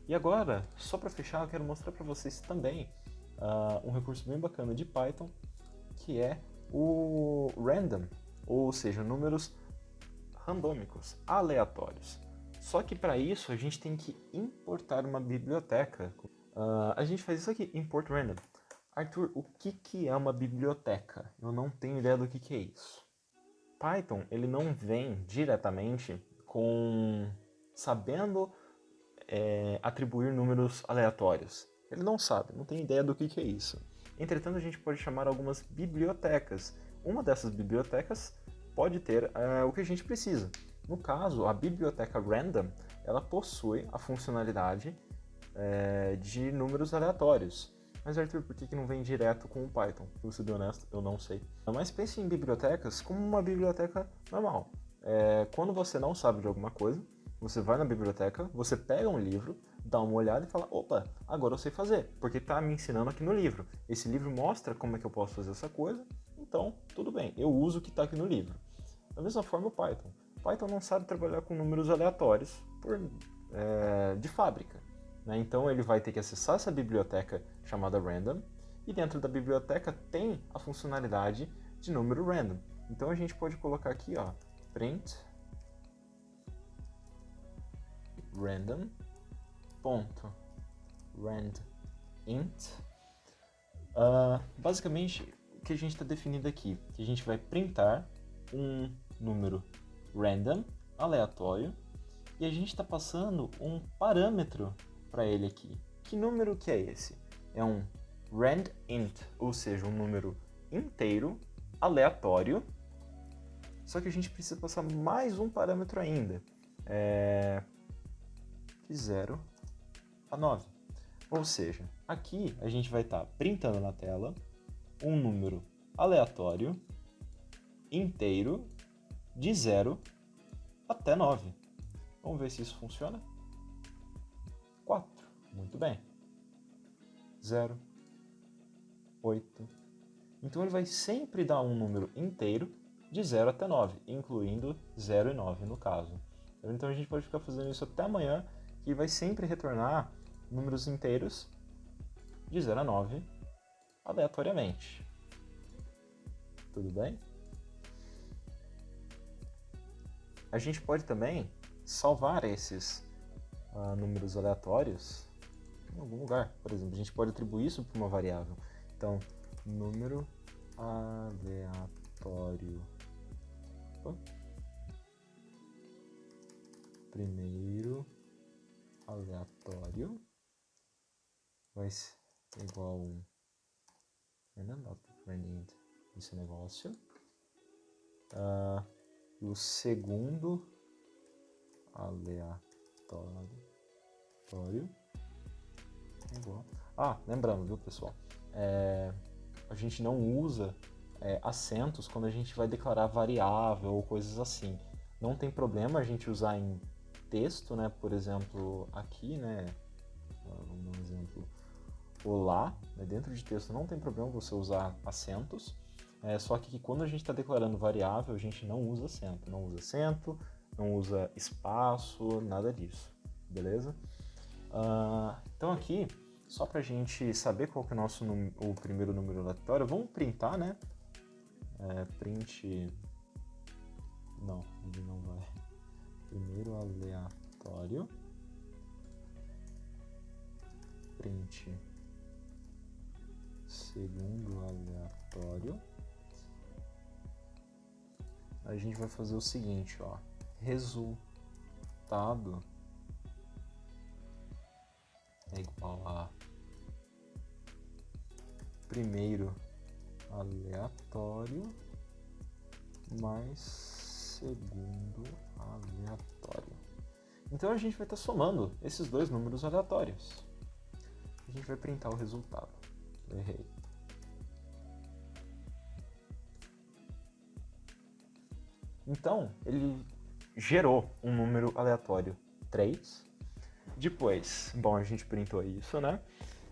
E agora, só para fechar, eu quero mostrar para vocês também um recurso bem bacana de Python, que é o random, ou seja, números randômicos, aleatórios. Só que para isso a gente tem que importar uma biblioteca. A gente faz isso aqui, import random. Arthur, o que é uma biblioteca? Eu não tenho ideia do que é isso. Python, ele não vem diretamente com sabendo atribuir números aleatórios. Ele não sabe, não tem ideia do que é isso. Entretanto, a gente pode chamar algumas bibliotecas. Uma dessas bibliotecas pode ter o que a gente precisa. No caso, a biblioteca random, ela possui a funcionalidade de números aleatórios. Mas Arthur, por que não vem direto com o Python? Vou ser honesto, eu não sei. Mas pense em bibliotecas como uma biblioteca normal. Quando você não sabe de alguma coisa, você vai na biblioteca, você pega um livro, dá uma olhada e fala, opa, agora eu sei fazer, porque está me ensinando aqui no livro. Esse livro mostra como é que eu posso fazer essa coisa, então tudo bem, eu uso o que está aqui no livro. Da mesma forma o Python. O Python não sabe trabalhar com números aleatórios de fábrica. Né? Então ele vai ter que acessar essa biblioteca chamada random, e dentro da biblioteca tem a funcionalidade de número random. Então a gente pode colocar aqui, ó, print random ponto randint. Basicamente o que a gente está definindo aqui, que a gente vai printar um número random, aleatório, e a gente está passando um parâmetro para ele aqui. Que número que é esse? É um randint, ou seja, um número inteiro, aleatório, só que a gente precisa passar mais um parâmetro ainda, de 0 a 9. Ou seja, aqui a gente vai estar printando na tela um número aleatório, inteiro, de 0 até 9. Vamos ver se isso funciona? 4. Muito bem. 0, 8. Então ele vai sempre dar um número inteiro de 0 até 9, incluindo 0 e 9 no caso. Então a gente pode ficar fazendo isso até amanhã, que vai sempre retornar números inteiros de 0 a 9 aleatoriamente. Tudo bem? A gente pode também salvar esses números aleatórios em algum lugar. Por exemplo, a gente pode atribuir isso para uma variável. Então, número aleatório. Primeiro aleatório vai ser igual esse negócio. E o segundo aleatório é igual. Lembrando, viu, pessoal? A gente não usa acentos quando a gente vai declarar variável ou coisas assim. Não tem problema a gente usar em texto, né? Por exemplo, aqui, né? Vamos dar um exemplo. Olá, né? Dentro de texto não tem problema você usar acentos. Só que quando a gente está declarando variável, a gente não usa acento. Não usa acento, não usa espaço, nada disso. Beleza? Então aqui, só para a gente saber qual que é o primeiro número aleatório, vamos printar, né? Print... Não, ele não vai. Primeiro aleatório. Print. Segundo aleatório. A gente vai fazer o seguinte, ó. Resultado é igual a primeiro aleatório mais segundo aleatório. Então a gente vai estar somando esses dois números aleatórios. A gente vai printar o resultado. Eu errei. Então, ele gerou um número aleatório 3. Depois, a gente printou isso, né?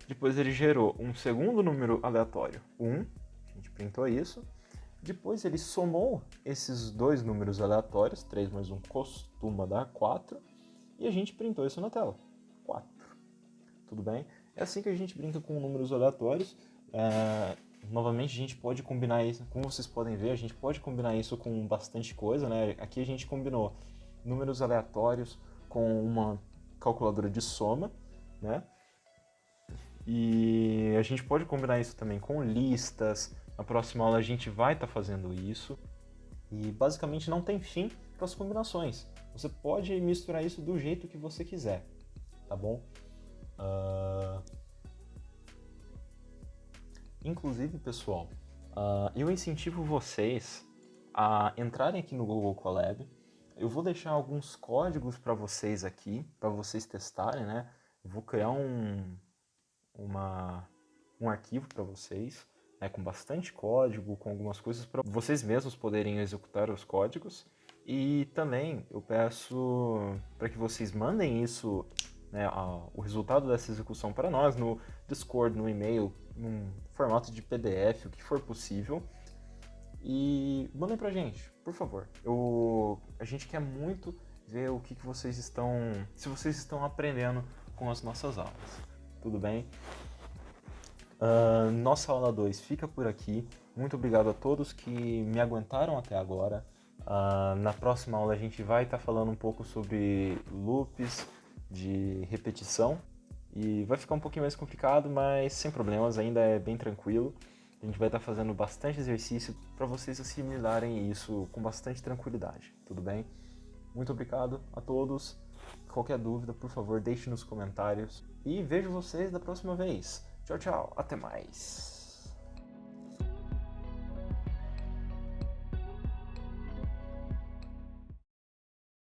Depois ele gerou um segundo número aleatório 1. A gente printou isso. Depois ele somou esses dois números aleatórios, 3 mais 1 costuma dar 4, e a gente printou isso na tela, 4. Tudo bem? É assim que a gente brinca com números aleatórios. Novamente a gente pode combinar isso, como vocês podem ver, a gente pode combinar isso com bastante coisa, né? Aqui a gente combinou números aleatórios com uma calculadora de soma, né? E a gente pode combinar isso também com listas. Na próxima aula a gente vai estar fazendo isso. E basicamente não tem fim para as combinações. Você pode misturar isso do jeito que você quiser, tá bom? Inclusive, pessoal, eu incentivo vocês a entrarem aqui no Google Colab. Eu vou deixar alguns códigos para vocês aqui, para vocês testarem, né? Eu vou criar um arquivo para vocês, né, com bastante código, com algumas coisas para vocês mesmos poderem executar os códigos. E também eu peço para que vocês mandem isso, né, o resultado dessa execução para nós no Discord, no e-mail, num formato de PDF, o que for possível. E mandem pra gente, por favor. A gente quer muito ver o que vocês estão... se vocês estão aprendendo com as nossas aulas. Tudo bem? Nossa aula 2 fica por aqui. Muito obrigado a todos que me aguentaram até agora. Na próxima aula a gente vai estar falando um pouco sobre loops de repetição. E vai ficar um pouquinho mais complicado, mas sem problemas, ainda é bem tranquilo. A gente vai estar fazendo bastante exercício para vocês assimilarem isso com bastante tranquilidade, tudo bem? Muito obrigado a todos. Qualquer dúvida, por favor, deixe nos comentários. E vejo vocês da próxima vez. Tchau, tchau. Até mais.